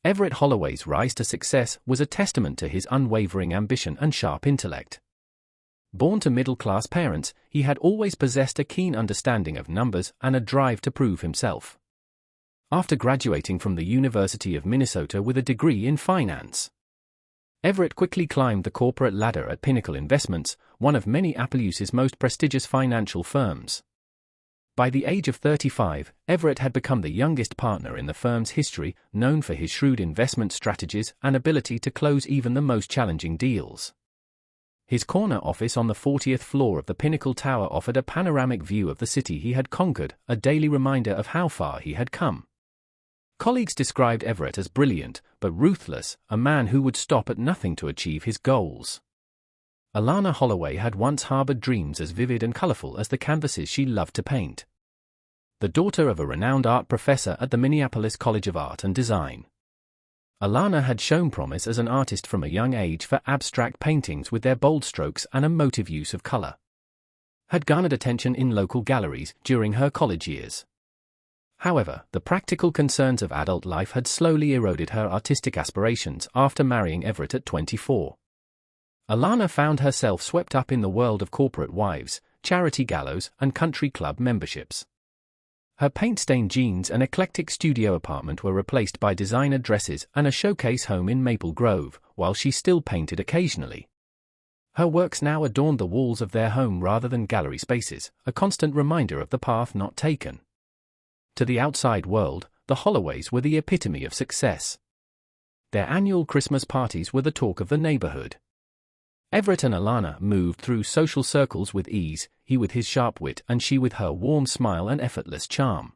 Everett Holloway's rise to success was a testament to his unwavering ambition and sharp intellect. Born to middle-class parents, he had always possessed a keen understanding of numbers and a drive to prove himself. After graduating from the University of Minnesota with a degree in finance, Everett quickly climbed the corporate ladder at Pinnacle Investments, one of Minneapolis's most prestigious financial firms. By the age of 35, Everett had become the youngest partner in the firm's history, known for his shrewd investment strategies and ability to close even the most challenging deals. His corner office on the 40th floor of the Pinnacle Tower offered a panoramic view of the city he had conquered, a daily reminder of how far he had come. Colleagues described Everett as brilliant, but ruthless, a man who would stop at nothing to achieve his goals. Alana Holloway had once harbored dreams as vivid and colorful as the canvases she loved to paint. The daughter of a renowned art professor at the Minneapolis College of Art and Design, Alana had shown promise as an artist from a young age for abstract paintings with their bold strokes and emotive use of color. Had garnered attention in local galleries during her college years. However, the practical concerns of adult life had slowly eroded her artistic aspirations after marrying Everett at 24. Alana found herself swept up in the world of corporate wives, charity gallows, and country club memberships. Her paint-stained jeans and eclectic studio apartment were replaced by designer dresses and a showcase home in Maple Grove, while she still painted occasionally. Her works now adorned the walls of their home rather than gallery spaces, a constant reminder of the path not taken. To the outside world, the Holloways were the epitome of success. Their annual Christmas parties were the talk of the neighborhood. Everett and Alana moved through social circles with ease, he with his sharp wit and she with her warm smile and effortless charm.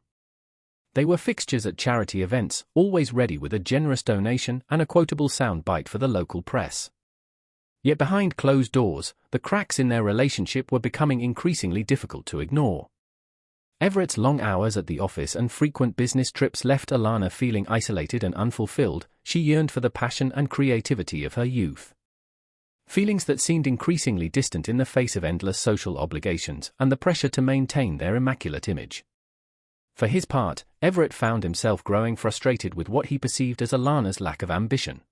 They were fixtures at charity events, always ready with a generous donation and a quotable sound bite for the local press. Yet behind closed doors, the cracks in their relationship were becoming increasingly difficult to ignore. Everett's long hours at the office and frequent business trips left Alana feeling isolated and unfulfilled. She yearned for the passion and creativity of her youth. Feelings that seemed increasingly distant in the face of endless social obligations and the pressure to maintain their immaculate image. For his part, Everett found himself growing frustrated with what he perceived as Alana's lack of ambition.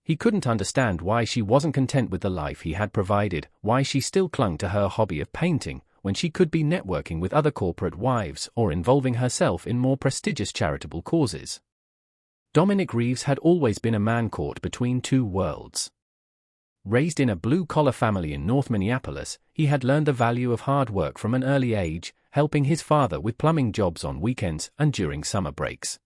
He couldn't understand why she wasn't content with the life he had provided, why she still clung to her hobby of painting, when she could be networking with other corporate wives or involving herself in more prestigious charitable causes. Dominic Reeves had always been a man caught between two worlds. Raised in a blue-collar family in North Minneapolis, he had learned the value of hard work from an early age, helping his father with plumbing jobs on weekends and during summer breaks.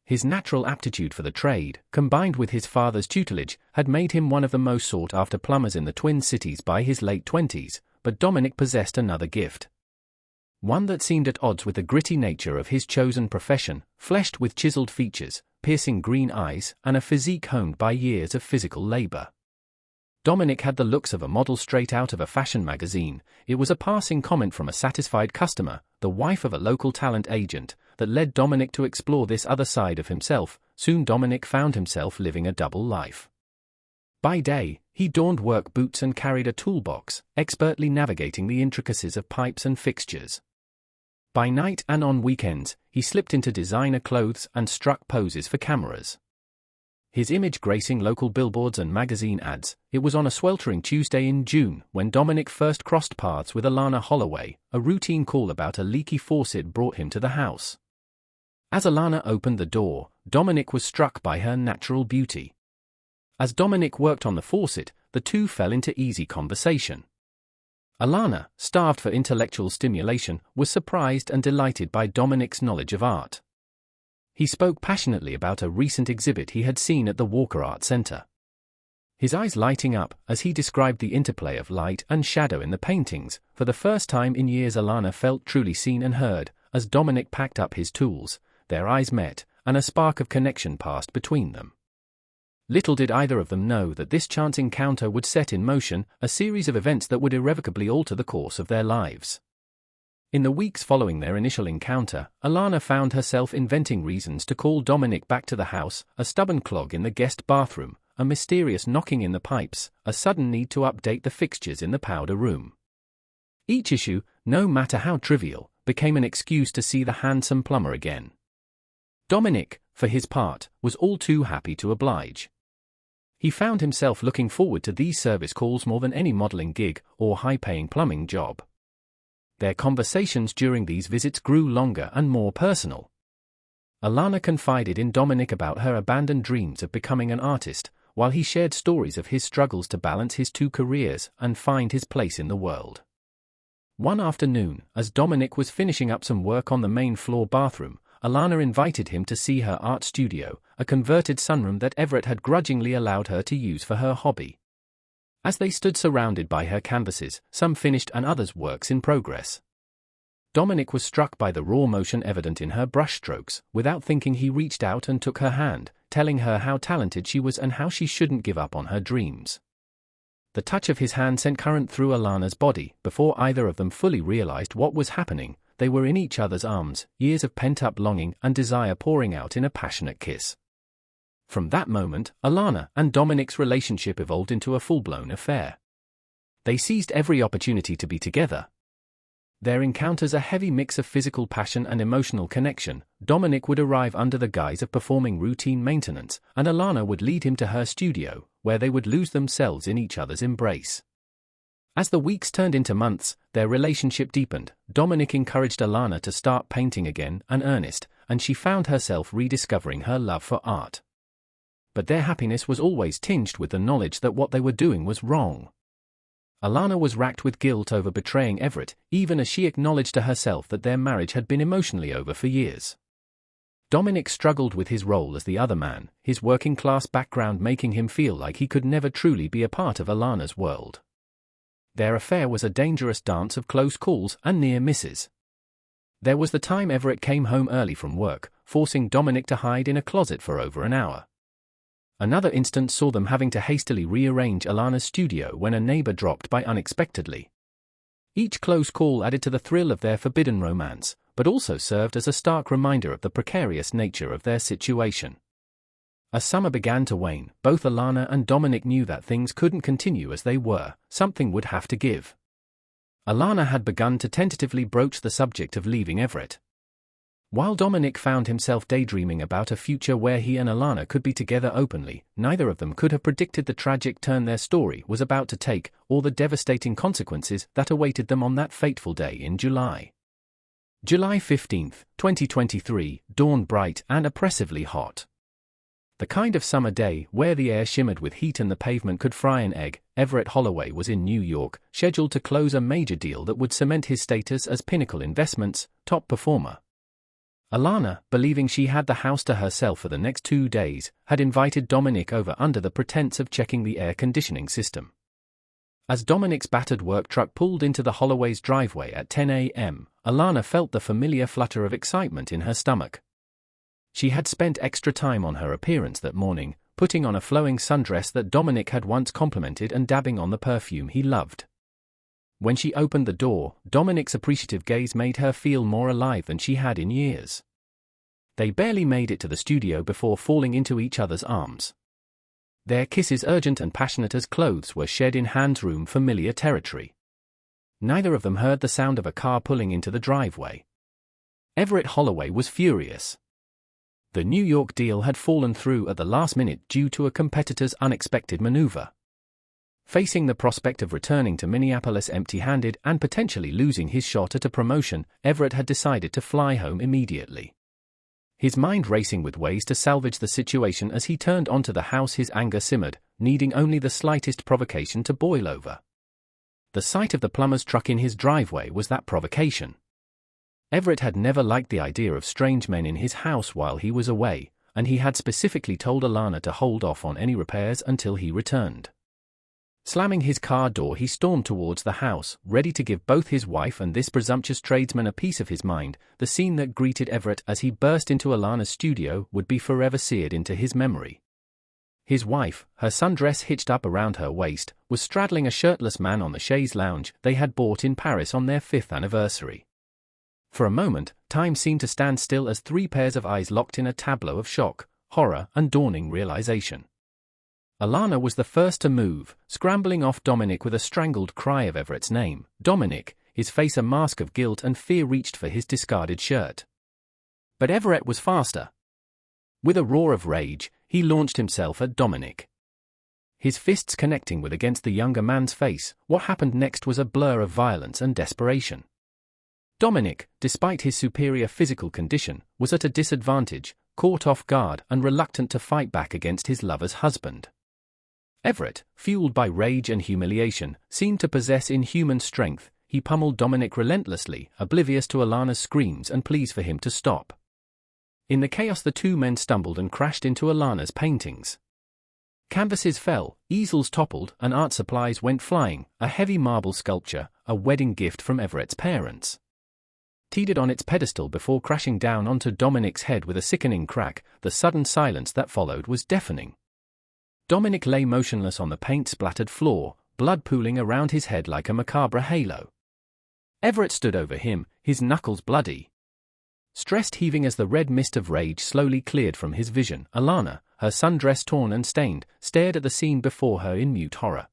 His natural aptitude for the trade, combined with his father's tutelage, had made him one of the most sought-after plumbers in the Twin Cities by his late 20s, but Dominic possessed another gift. One that seemed at odds with the gritty nature of his chosen profession, fleshed with chiseled features, piercing green eyes, and a physique honed by years of physical labor. Dominic had the looks of a model straight out of a fashion magazine. It was a passing comment from a satisfied customer, the wife of a local talent agent, that led Dominic to explore this other side of himself. Soon Dominic found himself living a double life. By day, he donned work boots and carried a toolbox, expertly navigating the intricacies of pipes and fixtures. By night and on weekends, he slipped into designer clothes and struck poses for cameras. His image gracing local billboards and magazine ads. It was on a sweltering Tuesday in June when Dominic first crossed paths with Alana Holloway. A routine call about a leaky faucet brought him to the house. As Alana opened the door, Dominic was struck by her natural beauty. As Dominic worked on the faucet, the two fell into easy conversation. Alana, starved for intellectual stimulation, was surprised and delighted by Dominic's knowledge of art. He spoke passionately about a recent exhibit he had seen at the Walker Art Center. His eyes lighting up as he described the interplay of light and shadow in the paintings. For the first time in years, Alana felt truly seen and heard. As Dominic packed up his tools, their eyes met, and a spark of connection passed between them. Little did either of them know that this chance encounter would set in motion a series of events that would irrevocably alter the course of their lives. In the weeks following their initial encounter, Alana found herself inventing reasons to call Dominic back to the house: a stubborn clog in the guest bathroom, a mysterious knocking in the pipes, a sudden need to update the fixtures in the powder room. Each issue, no matter how trivial, became an excuse to see the handsome plumber again. Dominic, for his part, was all too happy to oblige. He found himself looking forward to these service calls more than any modeling gig or high-paying plumbing job. Their conversations during these visits grew longer and more personal. Alana confided in Dominic about her abandoned dreams of becoming an artist, while he shared stories of his struggles to balance his two careers and find his place in the world. One afternoon, as Dominic was finishing up some work on the main floor bathroom, Alana invited him to see her art studio, a converted sunroom that Everett had grudgingly allowed her to use for her hobby. As they stood surrounded by her canvases, some finished and others works in progress, Dominic was struck by the raw motion evident in her brushstrokes. Without thinking, he reached out and took her hand, telling her how talented she was and how she shouldn't give up on her dreams. The touch of his hand sent current through Alana's body. Before either of them fully realized what was happening, they were in each other's arms, years of pent-up longing and desire pouring out in a passionate kiss. From that moment, Alana and Dominic's relationship evolved into a full-blown affair. They seized every opportunity to be together. Their encounters a heavy mix of physical passion and emotional connection. Dominic would arrive under the guise of performing routine maintenance, and Alana would lead him to her studio, where they would lose themselves in each other's embrace. As the weeks turned into months, their relationship deepened. Dominic encouraged Alana to start painting again in earnest, and she found herself rediscovering her love for art. But their happiness was always tinged with the knowledge that what they were doing was wrong. Alana was racked with guilt over betraying Everett, even as she acknowledged to herself that their marriage had been emotionally over for years. Dominic struggled with his role as the other man, his working-class background making him feel like he could never truly be a part of Alana's world. Their affair was a dangerous dance of close calls and near misses. There was the time Everett came home early from work, forcing Dominic to hide in a closet for over an hour. Another instance saw them having to hastily rearrange Alana's studio when a neighbor dropped by unexpectedly. Each close call added to the thrill of their forbidden romance, but also served as a stark reminder of the precarious nature of their situation. As summer began to wane, both Alana and Dominic knew that things couldn't continue as they were. Something would have to give. Alana had begun to tentatively broach the subject of leaving Everett. While Dominic found himself daydreaming about a future where he and Alana could be together openly, neither of them could have predicted the tragic turn their story was about to take, or the devastating consequences that awaited them on that fateful day in July. July 15, 2023, dawned bright and oppressively hot. The kind of summer day where the air shimmered with heat and the pavement could fry an egg. Everett Holloway was in New York, scheduled to close a major deal that would cement his status as Pinnacle Investments' top performer. Alana, believing she had the house to herself for the next 2 days, had invited Dominic over under the pretense of checking the air conditioning system. As Dominic's battered work truck pulled into the Holloway's driveway at 10 a.m., Alana felt the familiar flutter of excitement in her stomach. She had spent extra time on her appearance that morning, putting on a flowing sundress that Dominic had once complimented and dabbing on the perfume he loved. When she opened the door, Dominic's appreciative gaze made her feel more alive than she had in years. They barely made it to the studio before falling into each other's arms. Their kisses urgent and passionate as clothes were shed in Hans' room, familiar territory. Neither of them heard the sound of a car pulling into the driveway. Everett Holloway was furious. The New York deal had fallen through at the last minute due to a competitor's unexpected maneuver. Facing the prospect of returning to Minneapolis empty-handed and potentially losing his shot at a promotion, Everett had decided to fly home immediately. His mind racing with ways to salvage the situation as he turned onto the house, his anger simmered, needing only the slightest provocation to boil over. The sight of the plumber's truck in his driveway was that provocation. Everett had never liked the idea of strange men in his house while he was away, and he had specifically told Alana to hold off on any repairs until he returned. Slamming his car door, he stormed towards the house, ready to give both his wife and this presumptuous tradesman a piece of his mind. The scene that greeted Everett as he burst into Alana's studio would be forever seared into his memory. His wife, her sundress hitched up around her waist, was straddling a shirtless man on the chaise lounge they had bought in Paris on their 5th anniversary. For a moment, time seemed to stand still as 3 pairs of eyes locked in a tableau of shock, horror, and dawning realization. Alana was the first to move, scrambling off Dominic with a strangled cry of Everett's name. Dominic, his face a mask of guilt and fear, reached for his discarded shirt. But Everett was faster. With a roar of rage, he launched himself at Dominic. His fists connecting with against the younger man's face. What happened next was a blur of violence and desperation. Dominic, despite his superior physical condition, was at a disadvantage, caught off guard and reluctant to fight back against his lover's husband. Everett, fueled by rage and humiliation, seemed to possess inhuman strength. He pummeled Dominic relentlessly, oblivious to Alana's screams and pleas for him to stop. In the chaos, the two men stumbled and crashed into Alana's paintings. Canvases fell, easels toppled, and art supplies went flying. A heavy marble sculpture, a wedding gift from Everett's parents, teetered on its pedestal before crashing down onto Dominic's head with a sickening crack. The sudden silence that followed was deafening. Dominic lay motionless on the paint-splattered floor, blood pooling around his head like a macabre halo. Everett stood over him, his knuckles bloody, stressed, heaving as the red mist of rage slowly cleared from his vision. Alana, her sundress torn and stained, stared at the scene before her in mute horror.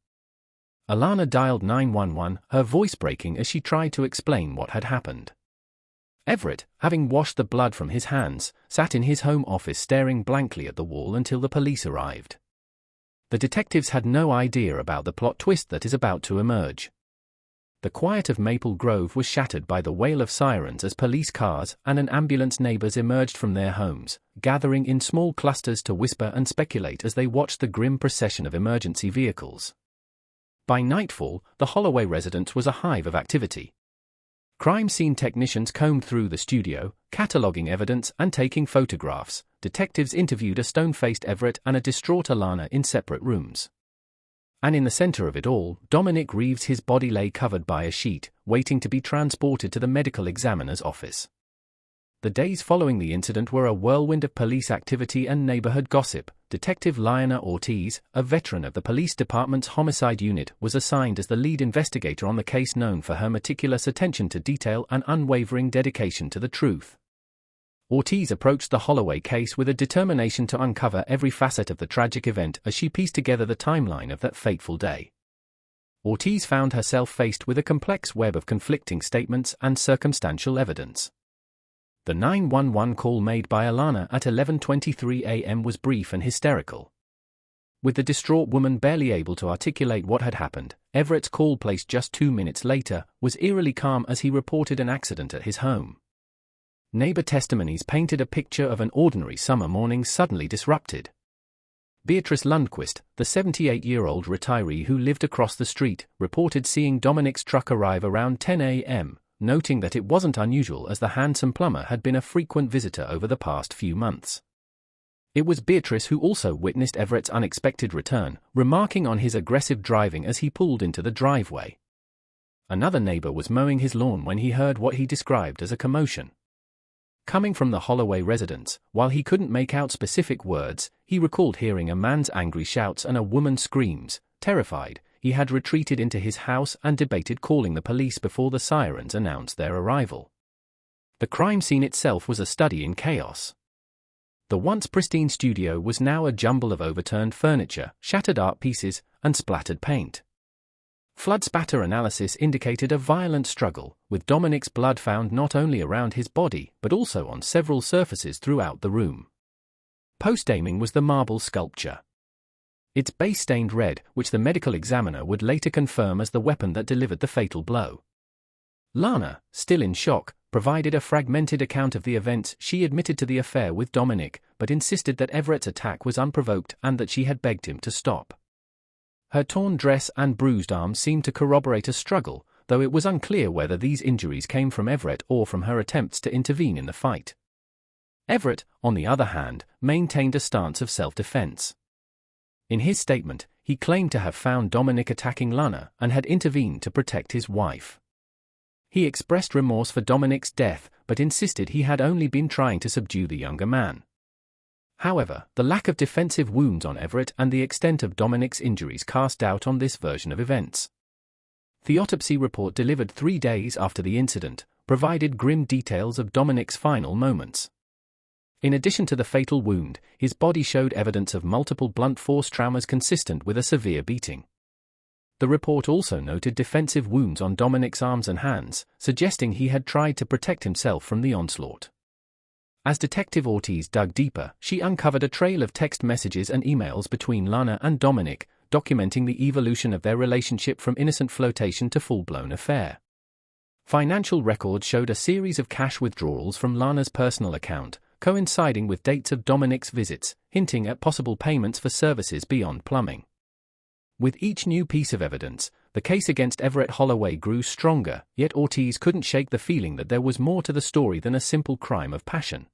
Alana dialed 911, her voice breaking as she tried to explain what had happened. Everett, having washed the blood from his hands, sat in his home office staring blankly at the wall until the police arrived. The detectives had no idea about the plot twist that is about to emerge. The quiet of Maple Grove was shattered by the wail of sirens as police cars and an ambulance neighbors emerged from their homes, gathering in small clusters to whisper and speculate as they watched the grim procession of emergency vehicles. By nightfall, the Holloway residence was a hive of activity. Crime scene technicians combed through the studio, cataloging evidence and taking photographs. Detectives interviewed a stone-faced Everett and a distraught Alana in separate rooms. And in the center of it all, Dominic Reeves, his body lay covered by a sheet, waiting to be transported to the medical examiner's office. The days following the incident were a whirlwind of police activity and neighborhood gossip. Detective Lionel Ortiz, a veteran of the police department's homicide unit, was assigned as the lead investigator on the case, known for her meticulous attention to detail and unwavering dedication to the truth. Ortiz approached the Holloway case with a determination to uncover every facet of the tragic event as she pieced together the timeline of that fateful day. Ortiz found herself faced with a complex web of conflicting statements and circumstantial evidence. The 911 call made by Alana at 11:23 a.m. was brief and hysterical. With the distraught woman barely able to articulate what had happened, Everett's call, placed just 2 minutes later, was eerily calm as he reported an accident at his home. Neighbor testimonies painted a picture of an ordinary summer morning suddenly disrupted. Beatrice Lundquist, the 78-year-old retiree who lived across the street, reported seeing Dominic's truck arrive around 10 a.m., noting that it wasn't unusual as the handsome plumber had been a frequent visitor over the past few months. It was Beatrice who also witnessed Everett's unexpected return, remarking on his aggressive driving as he pulled into the driveway. Another neighbor was mowing his lawn when he heard what he described as a commotion coming from the Holloway residence. While he couldn't make out specific words, he recalled hearing a man's angry shouts and a woman's screams. Terrified, he had retreated into his house and debated calling the police before the sirens announced their arrival. The crime scene itself was a study in chaos. The once pristine studio was now a jumble of overturned furniture, shattered art pieces, and splattered paint. Flood spatter analysis indicated a violent struggle, with Dominic's blood found not only around his body but also on several surfaces throughout the room. Post-aiming was the marble sculpture, its base stained red, which the medical examiner would later confirm as the weapon that delivered the fatal blow. Lana, still in shock, provided a fragmented account of the events. She admitted to the affair with Dominic, but insisted that Everett's attack was unprovoked and that she had begged him to stop. Her torn dress and bruised arm seemed to corroborate a struggle, though it was unclear whether these injuries came from Everett or from her attempts to intervene in the fight. Everett, on the other hand, maintained a stance of self-defense. In his statement, he claimed to have found Dominic attacking Lana and had intervened to protect his wife. He expressed remorse for Dominic's death, but insisted he had only been trying to subdue the younger man. However, the lack of defensive wounds on Everett and the extent of Dominic's injuries cast doubt on this version of events. The autopsy report, delivered 3 days after the incident, provided grim details of Dominic's final moments. In addition to the fatal wound, his body showed evidence of multiple blunt force traumas consistent with a severe beating. The report also noted defensive wounds on Dominic's arms and hands, suggesting he had tried to protect himself from the onslaught. As Detective Ortiz dug deeper, she uncovered a trail of text messages and emails between Lana and Dominic, documenting the evolution of their relationship from innocent flirtation to full-blown affair. Financial records showed a series of cash withdrawals from Lana's personal account, coinciding with dates of Dominic's visits, hinting at possible payments for services beyond plumbing. With each new piece of evidence, the case against Everett Holloway grew stronger, yet Ortiz couldn't shake the feeling that there was more to the story than a simple crime of passion.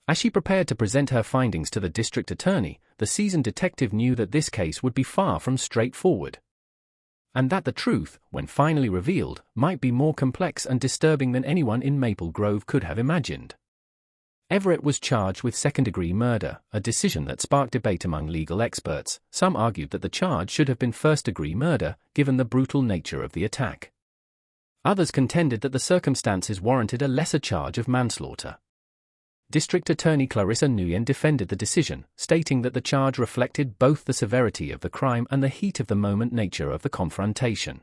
As she prepared to present her findings to the district attorney, the seasoned detective knew that this case would be far from straightforward. And that the truth, when finally revealed, might be more complex and disturbing than anyone in Maple Grove could have imagined. Everett was charged with second-degree murder, a decision that sparked debate among legal experts. Some argued that the charge should have been first-degree murder, given the brutal nature of the attack. Others contended that the circumstances warranted a lesser charge of manslaughter. District Attorney Clarissa Nguyen defended the decision, stating that the charge reflected both the severity of the crime and the heat-of-the-moment nature of the confrontation.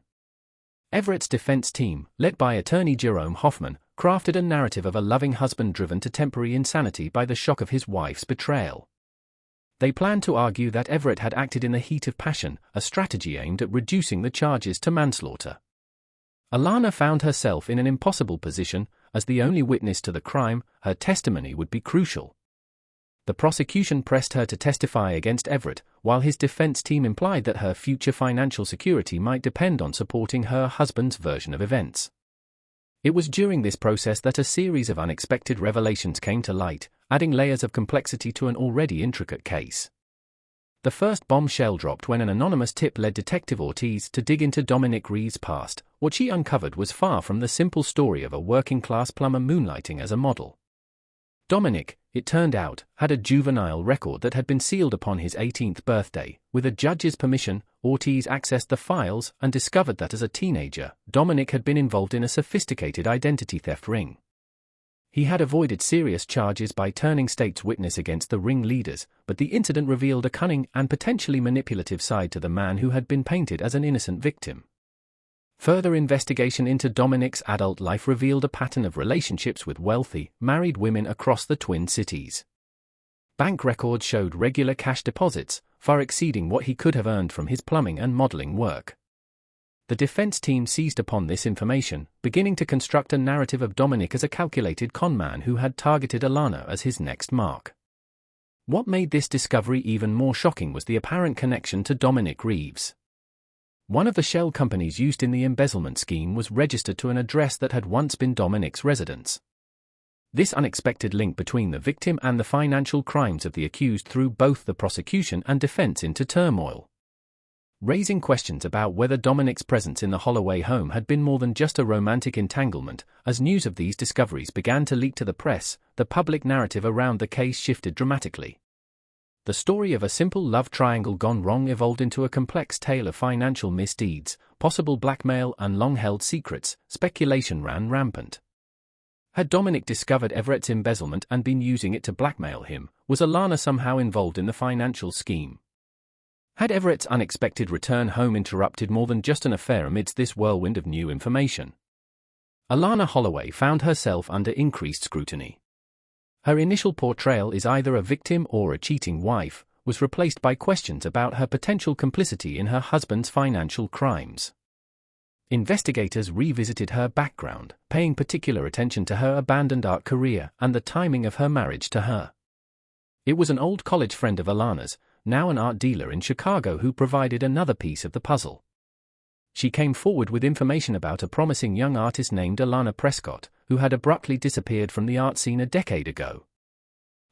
Everett's defense team, led by attorney Jerome Hoffman, crafted a narrative of a loving husband driven to temporary insanity by the shock of his wife's betrayal. They planned to argue that Everett had acted in the heat of passion, a strategy aimed at reducing the charges to manslaughter. Alana found herself in an impossible position. As the only witness to the crime, her testimony would be crucial. The prosecution pressed her to testify against Everett, while his defense team implied that her future financial security might depend on supporting her husband's version of events. It was during this process that a series of unexpected revelations came to light, adding layers of complexity to an already intricate case. The first bombshell dropped when an anonymous tip led Detective Ortiz to dig into Dominic Reeves' past. What she uncovered was far from the simple story of a working-class plumber moonlighting as a model. Dominic, it turned out, had a juvenile record that had been sealed upon his 18th birthday. With a judge's permission, Ortiz accessed the files and discovered that as a teenager, Dominic had been involved in a sophisticated identity theft ring. He had avoided serious charges by turning state's witness against the ringleaders, but the incident revealed a cunning and potentially manipulative side to the man who had been painted as an innocent victim. Further investigation into Dominic's adult life revealed a pattern of relationships with wealthy, married women across the Twin Cities. Bank records showed regular cash deposits, far exceeding what he could have earned from his plumbing and modeling work. The defense team seized upon this information, beginning to construct a narrative of Dominic as a calculated conman who had targeted Alana as his next mark. What made this discovery even more shocking was the apparent connection to Dominic Reeves. One of the shell companies used in the embezzlement scheme was registered to an address that had once been Dominic's residence. This unexpected link between the victim and the financial crimes of the accused threw both the prosecution and defense into turmoil, raising questions about whether Dominic's presence in the Holloway home had been more than just a romantic entanglement. As news of these discoveries began to leak to the press, the public narrative around the case shifted dramatically. The story of a simple love triangle gone wrong evolved into a complex tale of financial misdeeds, possible blackmail, and long-held secrets. Speculation ran rampant. Had Dominic discovered Everett's embezzlement and been using it to blackmail him? Was Alana somehow involved in the financial scheme? Had Everett's unexpected return home interrupted more than just an affair amidst this whirlwind of new information? Alana Holloway found herself under increased scrutiny. Her initial portrayal as either a victim or a cheating wife was replaced by questions about her potential complicity in her husband's financial crimes. Investigators revisited her background, paying particular attention to her abandoned art career and the timing of her marriage to her. It was an old college friend of Alana's, now an art dealer in Chicago, who provided another piece of the puzzle. She came forward with information about a promising young artist named Alana Prescott, who had abruptly disappeared from the art scene a decade ago.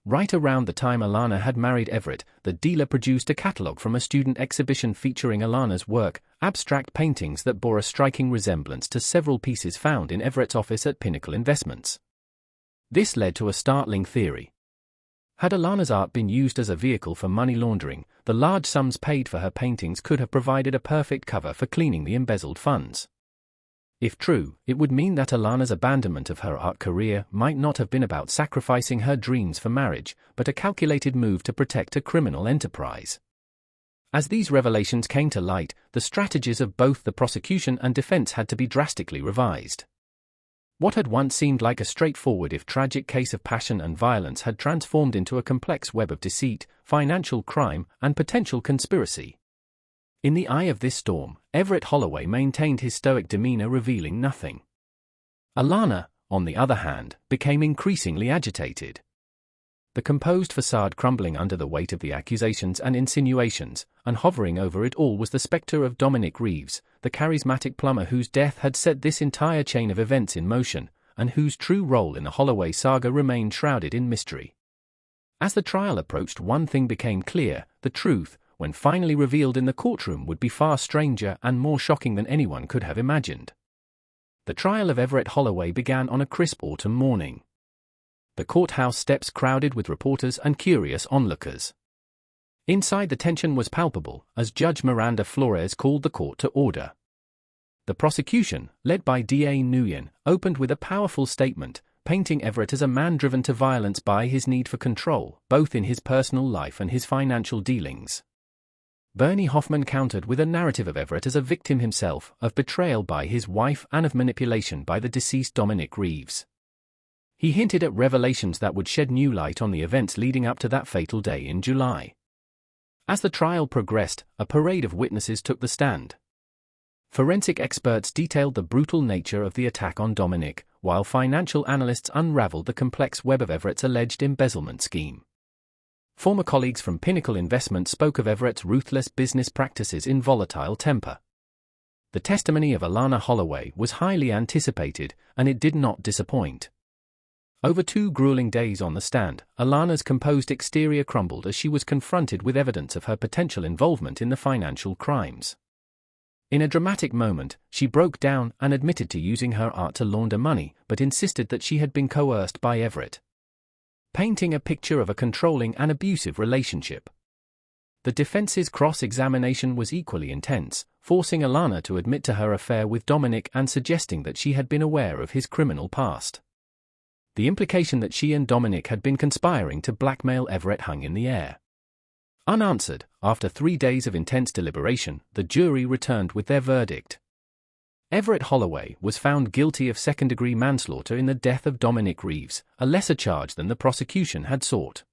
Right around the time Alana had married Everett, the dealer produced a catalog from a student exhibition featuring Alana's work, abstract paintings that bore a striking resemblance to several pieces found in Everett's office at Pinnacle Investments. This led to a startling theory. Had Alana's art been used as a vehicle for money laundering, the large sums paid for her paintings could have provided a perfect cover for cleaning the embezzled funds. If true, it would mean that Alana's abandonment of her art career might not have been about sacrificing her dreams for marriage, but a calculated move to protect a criminal enterprise. As these revelations came to light, the strategies of both the prosecution and defense had to be drastically revised. What had once seemed like a straightforward if tragic case of passion and violence had transformed into a complex web of deceit, financial crime, and potential conspiracy. In the eye of this storm, Everett Holloway maintained his stoic demeanor, revealing nothing. Alana, on the other hand, became increasingly agitated. The composed facade crumbling under the weight of the accusations and insinuations, and hovering over it all was the specter of Dominic Reeves, the charismatic plumber whose death had set this entire chain of events in motion, and whose true role in the Holloway saga remained shrouded in mystery. As the trial approached, one thing became clear: the truth, when finally revealed in the courtroom, would be far stranger and more shocking than anyone could have imagined. The trial of Everett Holloway began on a crisp autumn morning. The courthouse steps crowded with reporters and curious onlookers. Inside, the tension was palpable as Judge Miranda Flores called the court to order. The prosecution, led by D.A. Nguyen, opened with a powerful statement, painting Everett as a man driven to violence by his need for control, both in his personal life and his financial dealings. Bernie Hoffman countered with a narrative of Everett as a victim himself, of betrayal by his wife and of manipulation by the deceased Dominic Reeves. He hinted at revelations that would shed new light on the events leading up to that fatal day in July. As the trial progressed, a parade of witnesses took the stand. Forensic experts detailed the brutal nature of the attack on Dominic, while financial analysts unraveled the complex web of Everett's alleged embezzlement scheme. Former colleagues from Pinnacle Investment spoke of Everett's ruthless business practices in volatile temper. The testimony of Alana Holloway was highly anticipated, and it did not disappoint. Over 2 grueling days on the stand, Alana's composed exterior crumbled as she was confronted with evidence of her potential involvement in the financial crimes. In a dramatic moment, she broke down and admitted to using her art to launder money, but insisted that she had been coerced by Everett, painting a picture of a controlling and abusive relationship. The defense's cross-examination was equally intense, forcing Alana to admit to her affair with Dominic and suggesting that she had been aware of his criminal past. The implication that she and Dominic had been conspiring to blackmail Everett hung in the air. Unanswered, after 3 days of intense deliberation, the jury returned with their verdict. Everett Holloway was found guilty of second-degree manslaughter in the death of Dominic Reeves, a lesser charge than the prosecution had sought.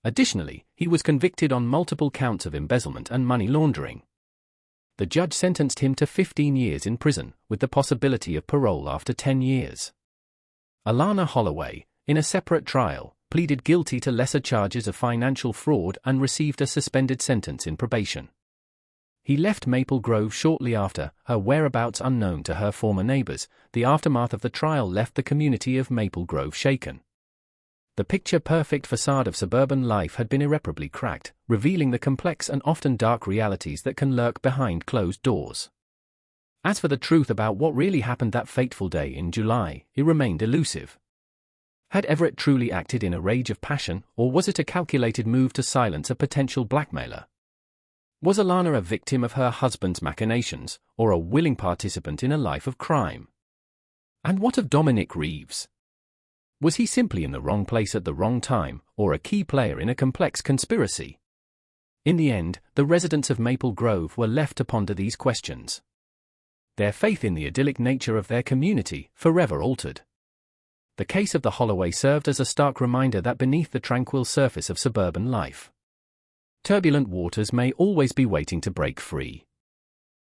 Additionally, he was convicted on multiple counts of embezzlement and money laundering. The judge sentenced him to 15 years in prison, with the possibility of parole after 10 years. Alana Holloway, in a separate trial, pleaded guilty to lesser charges of financial fraud and received a suspended sentence in probation. He left Maple Grove shortly after, her whereabouts unknown to her former neighbors. The aftermath of the trial left the community of Maple Grove shaken. The picture-perfect facade of suburban life had been irreparably cracked, revealing the complex and often dark realities that can lurk behind closed doors. As for the truth about what really happened that fateful day in July, it remained elusive. Had Everett truly acted in a rage of passion, or was it a calculated move to silence a potential blackmailer? Was Alana a victim of her husband's machinations, or a willing participant in a life of crime? And what of Dominic Reeves? Was he simply in the wrong place at the wrong time, or a key player in a complex conspiracy? In the end, the residents of Maple Grove were left to ponder these questions. Their faith in the idyllic nature of their community forever altered. The case of the Holloway served as a stark reminder that beneath the tranquil surface of suburban life, turbulent waters may always be waiting to break free.